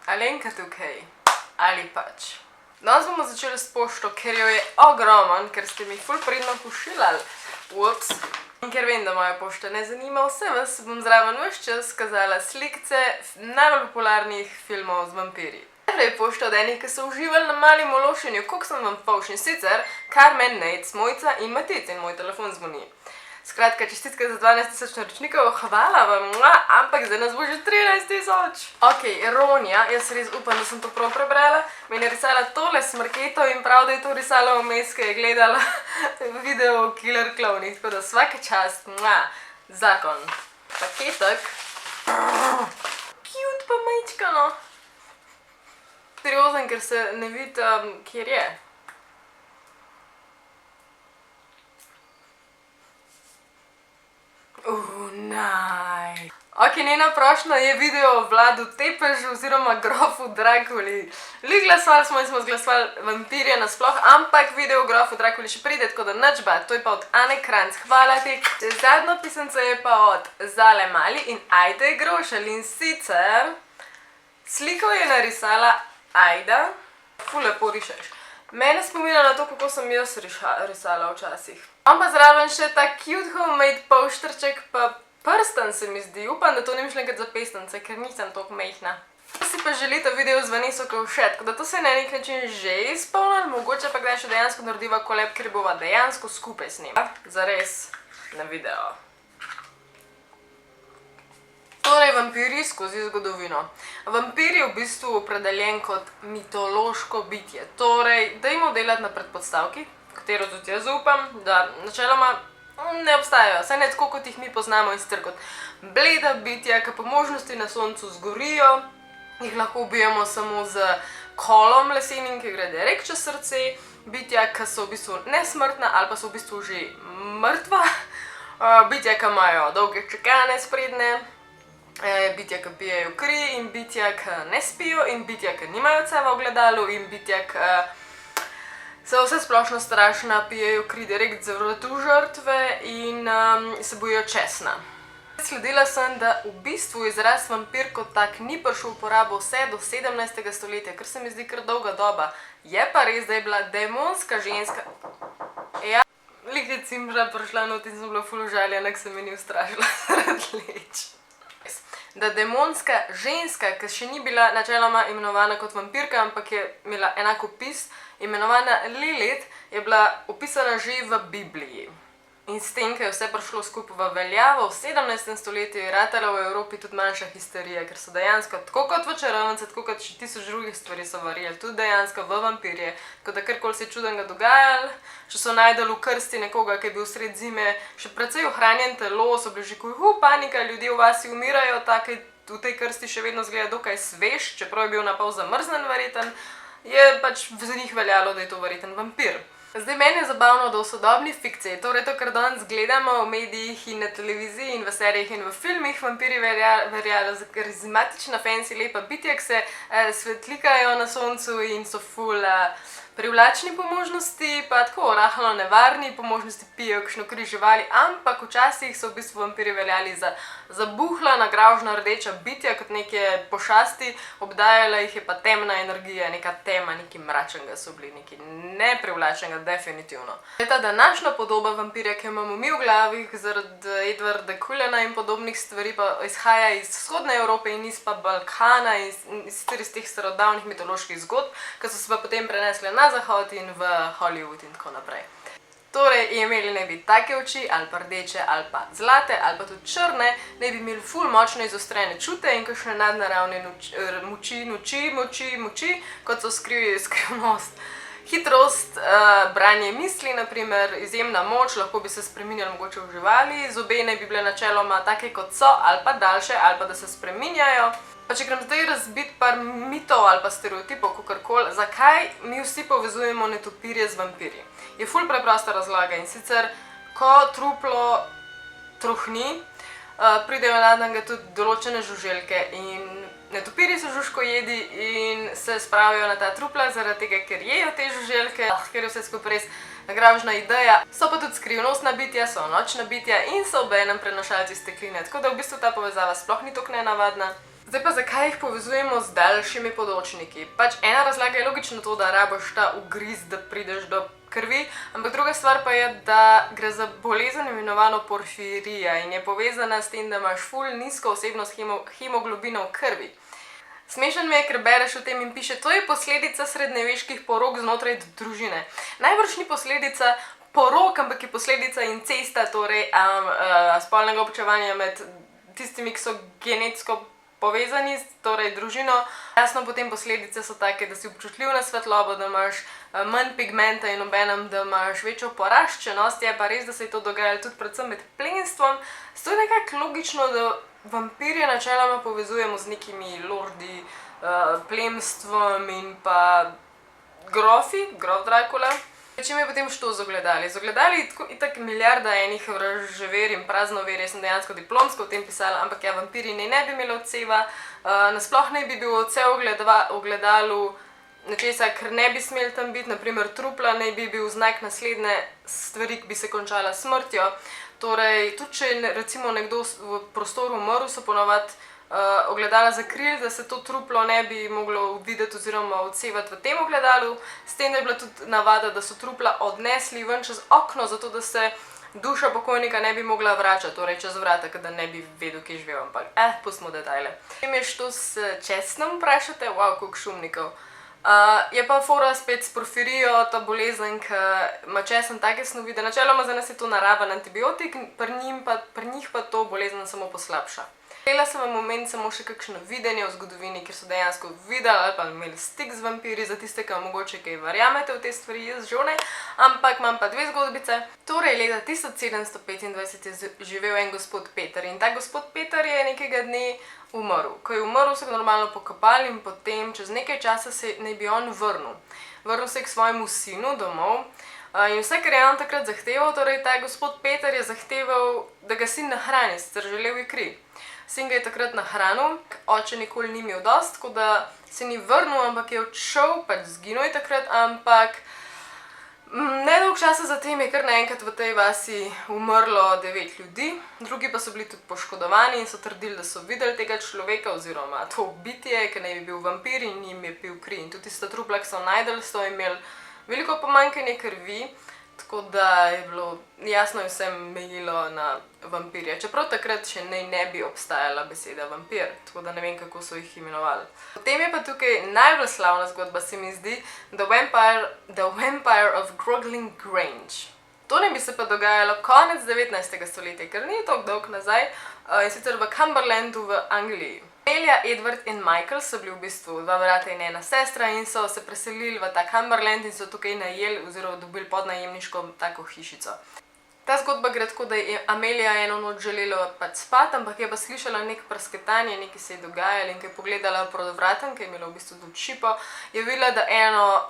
Alenka tukaj. Ali pač. Danes bomo začeli s pošto, ker jo je ogromen, ker ste mi ful pridno pošiljali. Ups. In ker vem, da moja pošta ne zanima vse vas, bom zraven ves čas kazala slikce najbolj popularnih filmov z vampiri. Najprej pošta od enih, ki so uživali na Mali mološenju, koliko sem vam fovšen sicer, Carmen, Nate, Mojca in Matic in moj telefon zvoni. Skratka, čestitke za 12.000 naročnikov, hvala vam, ampak zdaj nas bo že 13.000. Ok, Ronja, jaz res upam, da sem to prav prebrala, meni je risala tole smrketo in prav, da je to risala vmes, ki je gledala video o Killer Clownih, tako da vsaka čast, zakon. Paketek. Cute pa majčkano. Seriozen, ker se ne vidi, kjer je. Nice. Ok, njena prošnja je video o Vladu Tepežu oziroma grofu Drakuli. Glasovali smo in smo zglasovali vampirje nasploh, ampak video o grofu Drakuli še pride, tako da nič bad. To je pa od Ane Kranc, hvala ti. Zadnja pisemca je pa od Zale Mali in Ajde Grošelj in sicer sliko je narisala Ajda. Ful lepo rišeš. Mene spominja na to, kako sem jaz risala včasih. Imam pa zraven še ta cute homemade polštrček, pa prsten se mi zdi. Upam, da to ni mišljen kot za pestance, ker nisem toliko mehna. Si pa želite video z Vaneso Kovšet, tako da to se je na nek način že izpolnilo, mogoče pa kdaj še dejansko narediva kolab, ker bova dejansko skupaj snimala. Zares na video. Torej, vampiri skozi zgodovino. Vampir je v bistvu opredeljen kot mitološko bitje. Torej, dajmo delati na predpostavki, katero tudi jaz zaupam, da načeloma ne obstajajo. Saj ne tako, kot jih mi poznamo in sicer kot bleda bitja, ki po možnosti na soncu zgorijo, jih lahko ubijamo samo z kolom lesenim, ki gre direkt čez srce, bitja, ki so v bistvu nesmrtna ali pa so v bistvu že mrtva, bitja, ki imajo dolge čekane sprednje, bitja, ki pijejo kri in bitja, ki ne spijo in bitja, ki nimajo ceva v ogledalu in bitja, ki se vse splošno strašna, pijejo kri direkt z vratu žrtve in se bojijo česna. Sledila sem, da v bistvu izraz vampir kot tak ni prišel v uporabo vse do 17. stoletja, kar se mi zdi kar dolga doba. Je pa res, da je bila demonska ženska. Ja, lik je cimža prišla not in sem bila ful užaljena, ker se mi ni ustrašila zaradi leč. Da demonska ženska, ki še ni bila načeloma imenovana kot vampirka, ampak je imela enak opis, imenovana Lilith, je bila opisana že v Bibliji. In s tem, ko je vse prišlo skupaj v veljavo, v 17. stoletju je ratala v Evropi tudi manjša histerija, ker so dejansko, tako kot v čarovnice, tako kot še 1000 drugih stvari so verjeli, tudi dejansko v vampirje, tako da karkoli se je čudenega dogajalo, če so najdeli v krsti nekoga, ki je bil sred zime, še precej ohranjen telo, so bili že panika, ljudje v vasi umirajo, tako v tej krsti še vedno zgleda dokaj svež, čeprav je bil napol zamrznen verjeten, je pač za njih veljalo, da je to verjeten vampir. Zdaj, meni je zabavno, da v sodobni fikciji, torej to, kar danes gledamo v medijih in na televiziji in v serijah in v filmih, vampiri verjajo za karizmatična, fancy, lepa bitja, ki se svetlikajo na soncu in so ful privlačni po možnosti, pa tako rahlo nevarni, po možnosti pijejo kakšno kri živali, ampak včasih so v bistvu vampiri veljali za buhla, nagraužna rdeča bitja, kot neke pošasti, obdajala jih je pa temna energija, neka tema, nekaj mračnega so bili, nekaj neprivlačnega, definitivno. Ta današnja podoba vampirja, ki imamo mi v glavih zaradi Edwarda Cullena in podobnih stvari, pa izhaja iz vzhodne Evrope in iz pa Balkana in iz teh starodavnih mitoloških zgodb, ki so se pa potem prenesle na Zahod in v Hollywood in tako naprej. Torej, imeli naj bi take oči, ali pa rdeče, ali pa zlate, ali pa tudi črne, naj bi imeli ful močno izostrene čute in kakšne nadnaravne moči, kot so skrivnost, hitrost, branje misli, naprimer, izjemna moč, lahko bi se spreminjali mogoče v živali, zobe naj bi bile načeloma take kot so, ali pa daljše, ali pa da se spreminjajo. Pa če grem zdaj razbiti par mitov ali pa stereotipov, kakorkoli, zakaj mi vsi povezujemo netopirje z vampirji? Je ful preprosta razlaga in sicer, ko truplo trohni, pridejo nadnega tudi določene žuželke in netopirji so žužkojedi in se spravijo na ta trupla zaradi tega, ker jejo te žuželke, ker je vse skupaj res nagraužna ideja. So pa tudi skrivnostna bitja, so nočna bitja in so obenem prenašalci stekline, tako da v bistvu ta povezava sploh ni toliko nenavadna. Zdaj pa zakaj jih povezujemo z daljšimi podočniki? Pač ena razlaga je logično to, da rabiš ta ugriz, da prideš do krvi, ampak druga stvar pa je, da gre za bolezen imenovano porfirija in je povezana s tem, da imaš ful nizko vsebnost hemoglobina v krvi. Smešen mi je, ker bereš o tem in piše, to je posledica srednjeveških porok znotraj družine. Najbrž ni posledica porok, ampak je posledica incesta, torej spolnega občevanja med tistimi, ki so genetsko povezani, torej družino. Jasno, potem posledice so take, da si občutljiv na svetlobo, da imaš manj pigmenta in obenem, da imaš večjo poraščenost. Je pa res, da se je to dogajalo tudi predvsem med plenstvom. Zato je nekako logično, da vampirje načeloma povezujemo z nekimi lordi, plemstvom in pa grof Dracula. Čim je potem šlo z ogledali? Z ogledali je itak milijarda enih vražever in praznover, jaz sem dejansko diplomsko o tem pisala, ampak ja, vampirji ne bi imeli odseva, nasploh ne bi bil odsev ogledalu nečesa, ker ne bi smeli tam biti, naprimer trupla ne bi bil znak naslednje stvari, ki bi se končala s smrtjo. Torej, tudi če je recimo nekdo v prostoru umrl, so ponovadi ogledala zakrili, da se to truplo ne bi moglo videti oziroma odsevati v tem ogledalu. S tem je bila tudi navada, da so trupla odnesli ven čez okno, zato da se duša pokojnika ne bi mogla vračati, torej čez vrata, da ne bi vedel, kje živel, ampak pustimo detajle. Potem je što s česnom, vprašate? Wow, koliko šumnikov. Je pa fora spet s porfirijo, ta bolezen, ki ima česen take snovi, da načeloma za nas je to naraven antibiotik, pri njih pa to bolezen samo poslabša. Htela sem vam omeniti samo še kakšno videnje v zgodovini, kjer so dejansko videli ali pa imeli stik z vampiri, za tiste, ki mogoče kaj verjamete v te stvari, jaz že ne, ampak imam pa dve zgodbice. Torej, leta 1725 je živel en gospod Peter in ta gospod Peter je nekega dne umrl. Ko je umrl, so ga normalno pokopali in potem čez nekaj časa se naj bi on vrnil. Vrnil se je k svojemu sinu domov in vse, kar je on takrat zahteval, torej ta gospod Peter je zahteval, da ga sin nahrani, sicer želel je kri. Sin ga je takrat nahranil, oče nikoli ni imel dosti, tako da se ni vrnil, ampak je odšel, pač zginil je takrat, ampak nedolgo časa zatem je kar naenkrat v tej vasi umrlo 9 ljudi, drugi pa so bili tudi poškodovani in so trdili, da so videli tega človeka oziroma to bitje, ki naj bi bil vampir in jim je pil kri. In tudi tista trupla, ki so najdeli, so imeli veliko pomanjkanje krvi, tako da je bilo jasno in vsem mejilo na vampirje. Čeprav takrat še ne bi obstajala beseda vampir, tako da ne vem, kako so jih imenovali. Potem je pa tukaj najbolj slavna zgodba, se mi zdi, The Vampire of Groggling Grange. To ne bi se pa dogajalo konec 19. stoletja, ker ni toliko dolgo nazaj, in sicer v Cumberlandu v Angliji. Amelia, Edward in Michael so bili v bistvu dva brata in ena sestra in so se preselili v ta Cumberland in so tukaj najeli oziroma dobili podnajemniško tako hišico. Ta zgodba gre tako, da je Amelia eno noč želela pač spati, ampak je pa slišala nek prasketanje, nekaj se je dogajalo in ko je pogledala proti vratom, ki je imela v bistvu tudi šipo, je videla, da eno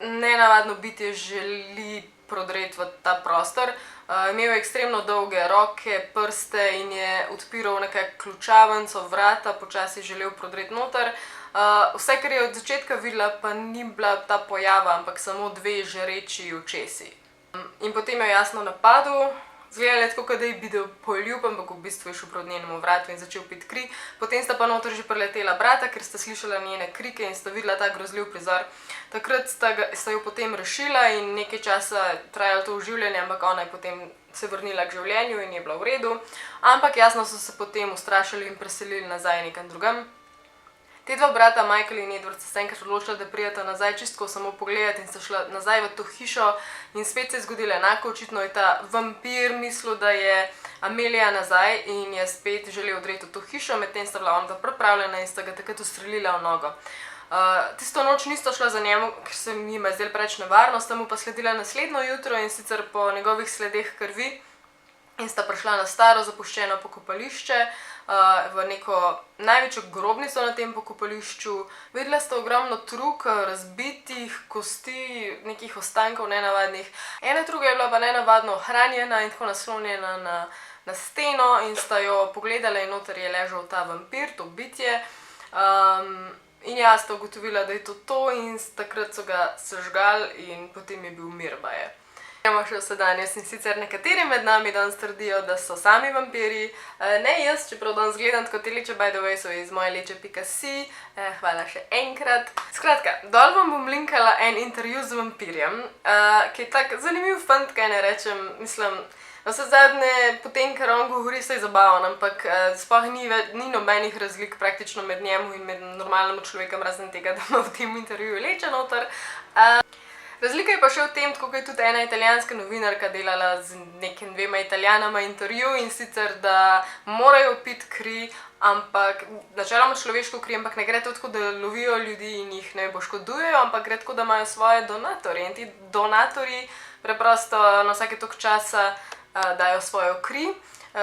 nenavadno bitje želi prodreti v ta prostor. Imel je ekstremno dolge roke, prste in je odpiral nekako ključavnico, vrata, počasi želel prodreti noter. Vse, kar je od začetka videla, pa ni bila ta pojava, ampak samo dve žareči očesi. In potem je jasno napadel, zgledala je tako, da je bil poljub, ampak v bistvu je šel proti njenemu vratu in začel piti kri. Potem sta pa noter že priletela brata, ker sta slišala njene krike in sta videla ta grozljiv prizor. Takrat sta jo potem rešila in nekaj časa trajalo to oživljanje, ampak ona je potem se vrnila k življenju in je bila v redu. Ampak jasno so se potem ustrašili in preselili nazaj nekam drugam. Te dva brata, Michael in Edward, sta se enkrat odločila, da prideta nazaj čistko samo pogledati in sta šla nazaj v to hišo in spet se je zgodilo enako. Očitno je ta vampir mislil, da je Amelia nazaj in je spet želel odreti v to hišo, medtem sta bila ona pripravljena in sta ga takrat ustrelila v nogo. Tisto noč nista šla za njemu, ker se jima je zdelo preveč nevarno, sta mu pa sledila naslednjo jutro in sicer po njegovih sledeh krvi in sta prišla na staro zapuščeno pokopališče, v neko največjo grobnico na tem pokopališču. Videla sta ogromno truk, razbitih kosti, nekih ostankov nenavadnih. Ena truga je bila pa nenavadno ohranjena in tako naslonjena na steno in sta jo pogledala in noter je ležal ta vampir, to bitje. In jaz sta ugotovila, da je to in takrat so ga sežgali in potem je bil mir baje. Imamo še sedanjost in sicer nekateri med nami danes trdijo, da so sami vampirji. Ne jaz, čeprav danes gledam tako te leče, by the way, so iz moje-leče.si. Hvala še enkrat. Skratka, dol vam bom linkala en intervju z vampirjem, ki je tak zanimiv fant, kaj ne rečem, mislim, vsezadnje, potem, ker on govori, se je zabaven, ampak sploh ni nobenih razlik praktično med njemu in med normalnim človekom, razen tega, da ima v tem intervjuju leče noter. Razlika je pa še v tem, tako kot je tudi ena italijanska novinarka delala z nekim dvema Italijanama intervju, in sicer, da morajo piti kri, ampak načeloma človeško kri, ampak ne gre to tako, da lovijo ljudi in jih ne poškodujejo, ampak gre tako, da imajo svoje donatorje in ti donatorji preprosto na vsake toliko časa dajo svojo kri.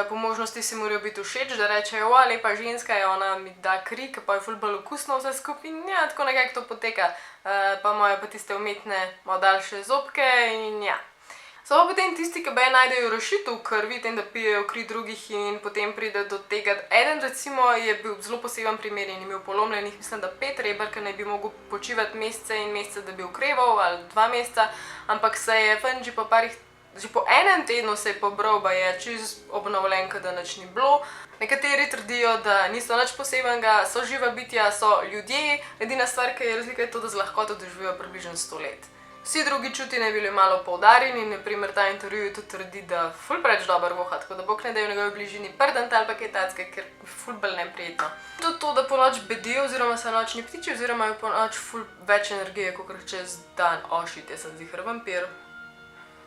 Po možnosti si morajo biti všeč, da rečejo, lepa ženska je, ona mi da kri, ki pa je ful bolj okusno vse skupaj, in ja, tako nekako to poteka. Pa imajo pa tiste umetne, malo daljše zobke in ja. So pa potem tisti, ki najdejo rešitev v krvi, tem, da pijejo kri drugih in potem pride do tega. Eden recimo je bil zelo poseben primer in je imel polomljenih, mislim, da 5 reber, ker naj bi mogel počivati mesece in mesece, da bi okreval, ali 2 meseca, ampak se je že po enem tednu se je pobral, pa je čist obnovljen, da nič ni bilo. Nekateri trdijo, da niso nič posebenega, so živa bitja, so ljudje. Edina stvar, ki je razlika, je to, da z lahkoto doživijo približno 100 let. Vsi drugi čuti naj bili malo poudarjeni, na primer ta intervju tudi trdi, da ful preveč dober voha, tako da bog ne da je v njegovi bližini prdent ali pa kaj tacke, ker je ful bolj neprijetno. Tudi to, da ponoč bedijo oziroma so nočni ptiči oziroma imajo ponoč ful več energije, kot čez dan. Shit, jaz sem ziher vampir.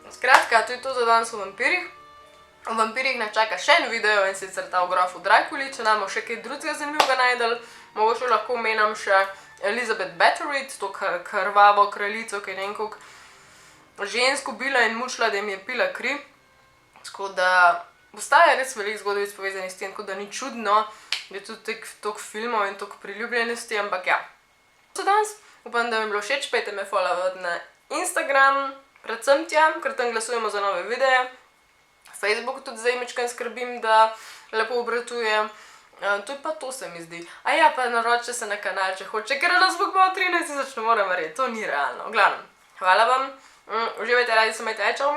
Skratka, to je to za danes o vampirjih. O vampirjih nas čaka še en video, in sicer ta o grofu Drakuli. Če nam še kaj drugega zanimivega najdel, mogoče lahko omenjam še Elizabeth Bathory, to krvavo kraljico, ki je ne vem koliko žensk ubila in mučila, da jim je pila kri. Tako da obstaja res veliko zgodbic povezanih s tem, tako da ni čudno, da je tudi toliko filmov in toliko priljubljenosti, ampak ja. To za danes, upam, da mi je bilo všeč, pejte me followati na Instagram, predvsem tja, ker tam glasujemo za nove videe. Facebook tudi zdaj mičkaj skrbim, da lepo obratuje. To je pa to, se mi zdi. Ja, pa naročite se na kanal, če hoče, ker nas bo pa 13 tisoč, ne morem verjeti, to ni realno. V glavnem, hvala vam, uživajte, radi se imejte, čau.